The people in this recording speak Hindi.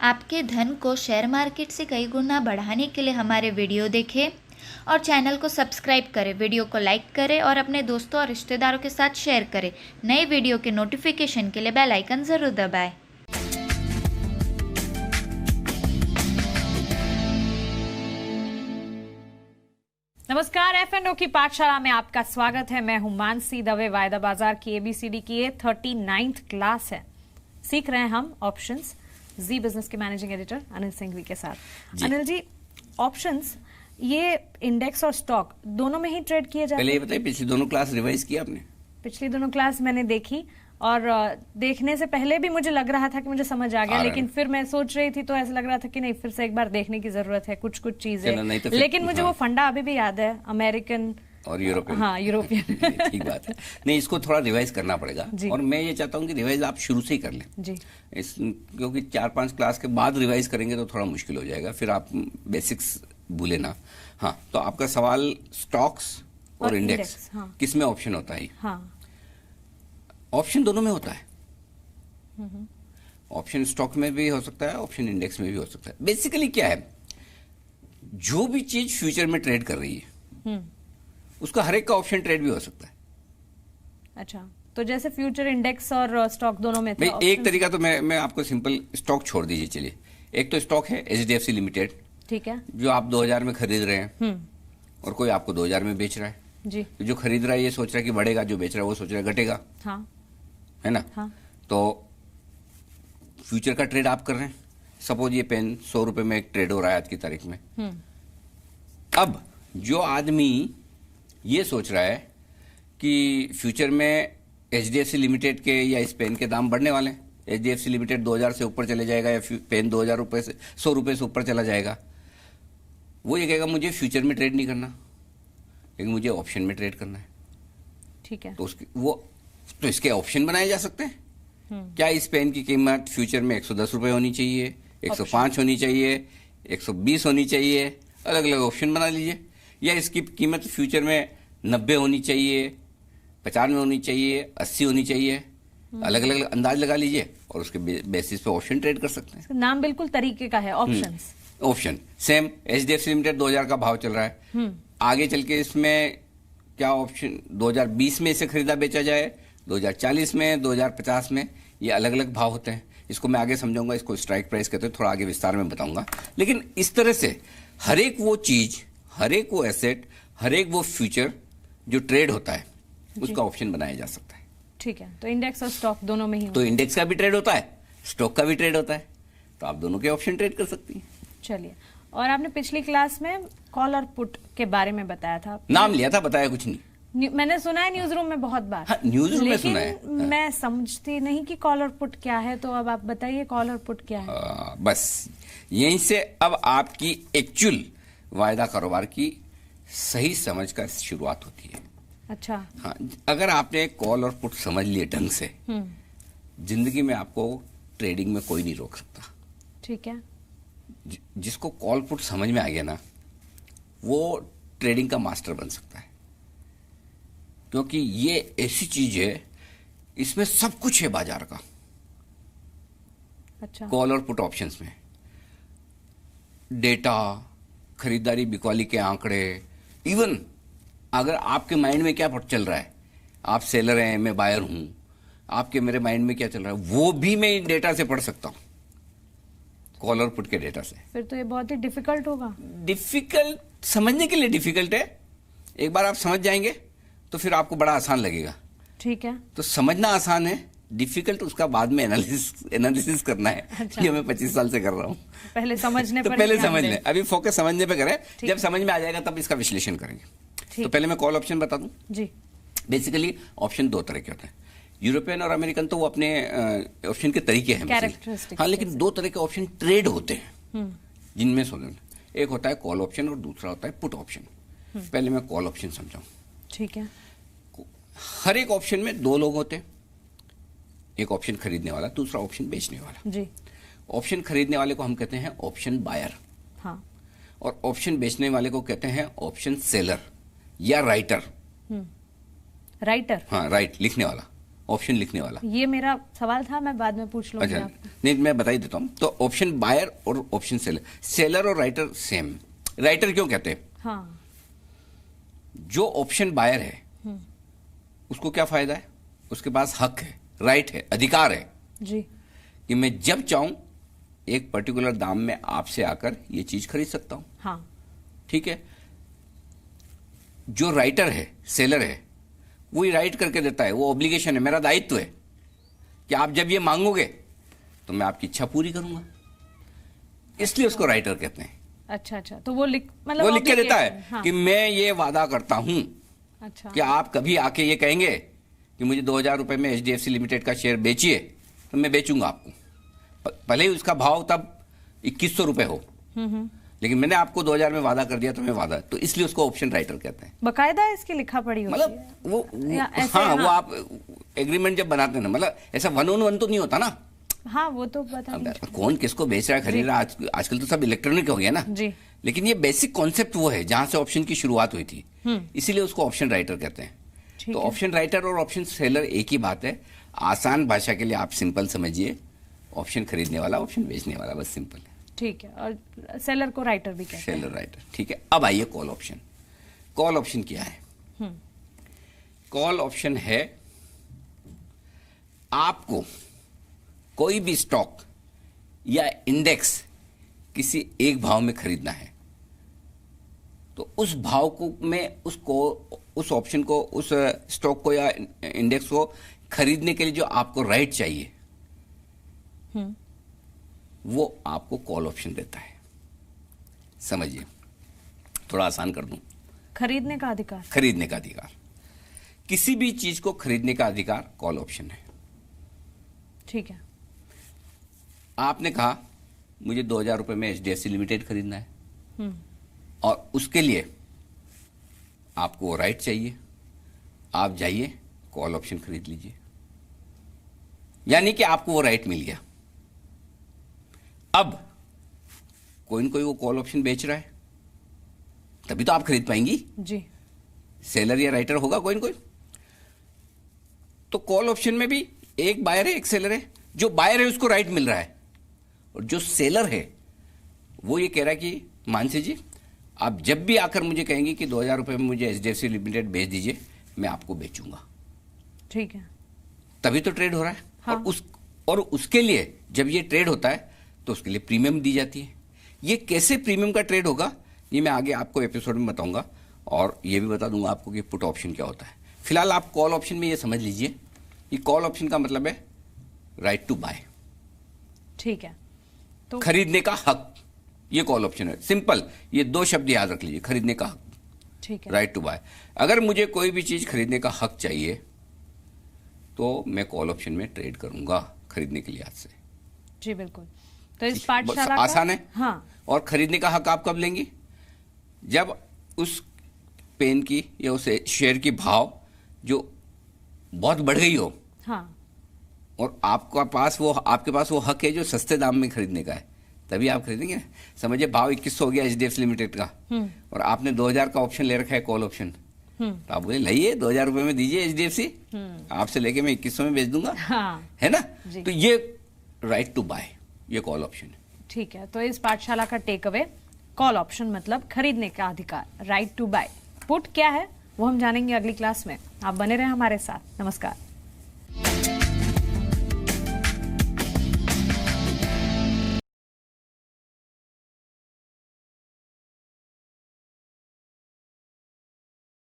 आपके धन को शेयर मार्केट से कई गुना बढ़ाने के लिए हमारे वीडियो देखें और चैनल को सब्सक्राइब करें, वीडियो को लाइक करें और अपने दोस्तों और रिश्तेदारों के साथ शेयर करें। नए वीडियो के नोटिफिकेशन के लिए बेल आइकन ज़रूर दबाएं। नमस्कार, F&O की पाठशाला में आपका स्वागत है। मैं हूं मानसी दवे। वायदा बाजार की ABCD की ये 39th क्लास है। सीख रहे हैं हम ऑप्शंस जी बिजनेस के मैनेजिंग एडिटर अनिल सिंघवी के साथ। अनिल जी, ऑप्शंस ये इंडेक्स और स्टॉक दोनों में ही ट्रेड किए जाते हैं। पहले ये बताइए, पिछली दोनों क्लास रिवाइज किया आपने? पिछली दोनों क्लास मैंने देखी और देखने से पहले भी मुझे लग रहा था कि मुझे समझ आ गया, लेकिन फिर मैं सोच रही थी तो ऐसा लग रहा था कि नहीं, फिर से एक बार देखने की जरूरत है कुछ चीजें। तो लेकिन मुझे वो फंडा अभी भी याद है, अमेरिकन और यूरोपियन। हाँ, यूरोपियन। ठीक बात है। नहीं, इसको थोड़ा रिवाइज करना पड़ेगा और मैं ये चाहता हूँ कि रिवाइज आप शुरू से ही कर लें जी। क्योंकि 4-5 क्लास के बाद रिवाइज करेंगे तो थोड़ा मुश्किल हो जाएगा, फिर आप बेसिक्स भूले ना। हाँ, तो आपका सवाल स्टॉक्स और इंडेक्स, हाँ। किस में ऑप्शन होता है? हाँ, ऑप्शन दोनों में होता है। ऑप्शन स्टॉक में भी हो सकता है, ऑप्शन इंडेक्स में भी हो सकता है। बेसिकली क्या है, जो भी चीज फ्यूचर में ट्रेड कर रही है उसका हर एक का ऑप्शन ट्रेड भी हो सकता है। अच्छा, तो जैसे फ्यूचर इंडेक्स और स्टॉक दोनों में था। एक तरीका तो मैं आपको सिंपल स्टॉक छोड़ दीजिए, चलिए। एक तो स्टॉक है HDFC लिमिटेड, ठीक है, जो आप 2000 में खरीद रहे हैं और कोई आपको 2000 में बेच रहा है जी। तो जो खरीद रहा है ये सोच रहा है कि बढ़ेगा, जो बेच रहा है वो सोच रहा है घटेगा। हाँ, है ना? हाँ। तो फ्यूचर का ट्रेड आप कर रहे हैं। सपोज ये पेन 100 रुपए में एक ट्रेड हो रहा है आज की तारीख में। अब जो आदमी ये सोच रहा है कि फ्यूचर में HDFC लिमिटेड के या इस पेन के दाम बढ़ने वाले हैं, HDFC लिमिटेड 2000 से ऊपर चले जाएगा या पेन 2000 रुपए से 100 रुपए से ऊपर चला जाएगा, वो ये कहेगा मुझे फ्यूचर में ट्रेड नहीं करना, लेकिन मुझे ऑप्शन में ट्रेड करना है। ठीक है। तो इसके ऑप्शन बनाए जा सकते हैं। क्या इस पेन की कीमत फ्यूचर में 110 रुपए होनी चाहिए, 105 होनी चाहिए, 120 होनी चाहिए, अलग अलग ऑप्शन बना लीजिए। या इसकी कीमत फ्यूचर में 90 होनी चाहिए, 95 होनी चाहिए, 80 होनी चाहिए, अलग अलग अंदाज लगा लीजिए और उसके बेसिस पे ऑप्शन ट्रेड कर सकते हैं। नाम बिल्कुल तरीके का है, options. Option same HDFC limited 2000 का भाव चल रहा है, आगे चल के इसमें क्या ऑप्शन 2020 में इसे खरीदा बेचा जाए, 2040 में, 2050 में, ये अलग अलग भाव होते हैं। इसको मैं आगे समझाऊंगा, इसको स्ट्राइक प्राइस कहते हैं, थोड़ा आगे विस्तार में बताऊंगा। लेकिन इस तरह से हर एक वो चीज, हर एक वो एसेट, हर एक वो फ्यूचर जो ट्रेड होता है उसका ऑप्शन बनाया जा सकता है। ठीक है, तो इंडेक्स और स्टॉक दोनों में ही तो इंडेक्स का भी ट्रेड होता है, स्टॉक का भी ट्रेड होता है, तो आप दोनों के ऑप्शन ट्रेड कर सकती हैं। चलिए, और आपने पिछली क्लास में कॉल और पुट के बारे में बताया था। नाम लिया था, बताया कुछ नहीं। मैंने सुना है न्यूज रूम में बहुत बार। हाँ, न्यूज रूम में सुना है। लेकिन मैं समझती नहीं कि कॉल और पुट क्या है, तो अब आप बताइए कॉल और पुट क्या है। बस यहीं से अब आपकी एक्चुअल वायदा कारोबार की सही समझ का शुरुआत होती है। अच्छा। हाँ, अगर आपने कॉल और पुट समझ लिए ढंग से, जिंदगी में आपको ट्रेडिंग में कोई नहीं रोक सकता। ठीक है। जिसको कॉल पुट समझ में आ गया ना, वो ट्रेडिंग का मास्टर बन सकता है, क्योंकि ये ऐसी चीज है, इसमें सब कुछ है बाजार का। अच्छा। कॉल और पुट ऑप्शंस में डेटा, खरीदारी बिकवाली के आंकड़े, इवन अगर आपके माइंड में क्या चल रहा है, आप सेलर हैं, मैं बायर हूं, आपके मेरे माइंड में क्या चल रहा है, वो भी मैं इन डेटा से पढ़ सकता हूं, कॉल और पुट के डेटा से। फिर तो ये बहुत ही डिफिकल्ट होगा। डिफिकल्ट समझने के लिए डिफिकल्ट है, एक बार आप समझ जाएंगे तो फिर आपको बड़ा आसान लगेगा। ठीक है। तो समझना आसान है, डिफिकल्ट उसका बाद में एनालिसिस करना है। अच्छा। ये मैं 25 साल से कर रहा हूँ। पहले समझने तो पर पहले ध्यान समझ दें। लें, अभी फोकस समझने पे करें, जब समझ में आ जाएगा तब इसका विश्लेषण करेंगे। तो पहले मैं कॉल ऑप्शन बता दूं। जी। बेसिकली ऑप्शन 2 तरह के होते हैं, यूरोपियन और अमेरिकन, तो वो अपने ऑप्शन के तरीके हैं। हाँ, लेकिन 2 तरह के ऑप्शन ट्रेड होते हैं, जिनमें सुन, एक होता है कॉल ऑप्शन और दूसरा होता है पुट ऑप्शन। पहले मैं कॉल ऑप्शन समझाऊं। ठीक है। हर एक ऑप्शन में 2 लोग होते हैं, एक ऑप्शन खरीदने वाला, दूसरा ऑप्शन बेचने वाला। जी। ऑप्शन खरीदने वाले को हम कहते हैं ऑप्शन बायर। हाँ। और ऑप्शन बेचने वाले को कहते हैं ऑप्शन सेलर या राइटर। राइटर। हाँ, राइट, लिखने वाला। ऑप्शन लिखने वाला। ये मेरा सवाल था, मैं बाद में पूछ लूंगी अच्छा, आपको। नहीं मैं बता ही देता हूँ। तो ऑप्शन बायर और ऑप्शन सेलर, सेलर और राइटर सेम। राइटर क्यों कहते हैं? हाँ। जो ऑप्शन बायर है उसको क्या फायदा है? उसके पास हक है, राइट है, अधिकार है जी। कि मैं जब चाहूं एक पर्टिकुलर दाम में आपसे आकर ये चीज खरीद सकता हूं। हाँ। ठीक है। जो राइटर है, सेलर है, वो ही राइट करके देता है, वो ऑब्लिगेशन है, मेरा दायित्व है कि आप जब ये मांगोगे तो मैं आपकी इच्छा पूरी करूंगा, इसलिए उसको राइटर कहते हैं। अच्छा अच्छा, तो वो लिख मतलब वो लिख के देता है हाँ। कि मैं ये वादा करता हूं अच्छा। कि आप कभी आके ये कहेंगे कि मुझे 2000 रुपए में HDFC लिमिटेड का शेयर बेचिए, तो मैं बेचूंगा आपको, भले ही उसका भाव तब 2100 रुपए हो, लेकिन मैंने आपको 2000 में वादा कर दिया, तो मैं वादा, तो इसलिए उसको ऑप्शन राइटर कहते हैं। बकायदा इसकी लिखा पड़ी होती है? मतलब वो या ऐसे, हाँ, वो हाँ। आप एग्रीमेंट जब बनाते हैं ना, मतलब ऐसा 1-on-1 तो नहीं होता ना। हाँ, वो तो पता अब नहीं। कौन किसको बेच रहा है, खरीद रहा है, आजकल तो सब इलेक्ट्रॉनिक हो गया ना जी। लेकिन ये बेसिक कॉन्सेप्ट वो है जहां से ऑप्शन की शुरुआत हुई थी, इसीलिए उसको ऑप्शन राइटर कहते हैं। ठीक तो है। ऑप्शन राइटर और ऑप्शन सेलर एक ही बात है। आसान भाषा के लिए आप सिंपल समझिए, ऑप्शन खरीदने वाला, ऑप्शन बेचने वाला, बस सिंपल है। ठीक है। और सेलर को राइटर भी कहते हैं। सेलर राइटर, ठीक है। अब आइए कॉल ऑप्शन। कॉल ऑप्शन क्या है? कॉल ऑप्शन है आपको कोई भी स्टॉक या इंडेक्स किसी एक भाव में खरीदना है, तो उस भाव को में उसको, उस ऑप्शन को, उस स्टॉक को या इंडेक्स को खरीदने के लिए जो आपको राइट चाहिए, वो आपको कॉल ऑप्शन देता है। समझिए, थोड़ा आसान कर दूं। खरीदने का अधिकार। खरीदने का अधिकार, किसी भी चीज को खरीदने का अधिकार कॉल ऑप्शन है। ठीक है। आपने कहा मुझे 2000 रुपए में HDFC लिमिटेड खरीदना है, और उसके लिए आपको वो राइट चाहिए, आप जाइए कॉल ऑप्शन खरीद लीजिए, यानी कि आपको वो राइट मिल गया। अब कोई न कोई वो कॉल ऑप्शन बेच रहा है, तभी तो आप खरीद पाएंगी। जी। सेलर या राइटर होगा कोई न कोई। तो कॉल ऑप्शन में भी एक बायर है, एक सेलर है। जो बायर है उसको राइट मिल रहा है, और जो सेलर है वो ये कह रहा है कि मानसी जी, आप जब भी आकर मुझे कहेंगे कि 2000 रुपए में मुझे HDFC लिमिटेड बेच दीजिए, मैं आपको बेचूंगा। ठीक है। तभी तो ट्रेड हो रहा है। हाँ। और उसके लिए जब ये ट्रेड होता है तो उसके लिए प्रीमियम दी जाती है। ये कैसे प्रीमियम का ट्रेड होगा, ये मैं आगे आपको एपिसोड में बताऊंगा, और ये भी बता दूंगा आपको कि पुट ऑप्शन क्या होता है। फिलहाल आप कॉल ऑप्शन में ये समझ लीजिए कि कॉल ऑप्शन का मतलब है राइट टू बाय। ठीक है। तो खरीदने का हक, ये कॉल ऑप्शन है। सिंपल, ये 2 शब्द याद रख लीजिए, खरीदने का हक, ठीक है। Right to buy. अगर मुझे कोई भी चीज खरीदने का हक चाहिए तो मैं कॉल ऑप्शन में ट्रेड करूंगा खरीदने के लिहाज से। जी बिल्कुल। तो इस पाठशाला का आसान है। हाँ। और खरीदने का हक आप कब लेंगी? जब उस पेन की या उस शेयर की भाव जो बहुत बढ़ गई हो, हाँ। और आपके पास वो हक है जो सस्ते दाम में खरीदने का है, तभी आप खरीदेंगे। समझिए भाव 2100 हो गया HDFC लिमिटेड का, और आपने 2000 का ऑप्शन ले रखा है कॉल ऑप्शन, तो आप बोले लाइए 2000 रुपए में दीजिए HDFC, आपसे लेके मैं 2100 में बेच दूंगा। हाँ। है ना? जी। तो ये राइट टू बाय, ये कॉल ऑप्शन है। ठीक है। तो इस पाठशाला का टेक अवे, कॉल ऑप्शन मतलब खरीदने का अधिकार, राइट टू बाय। पुट क्या है वो हम जानेंगे अगली क्लास में। आप बने रहे हमारे साथ। नमस्कार।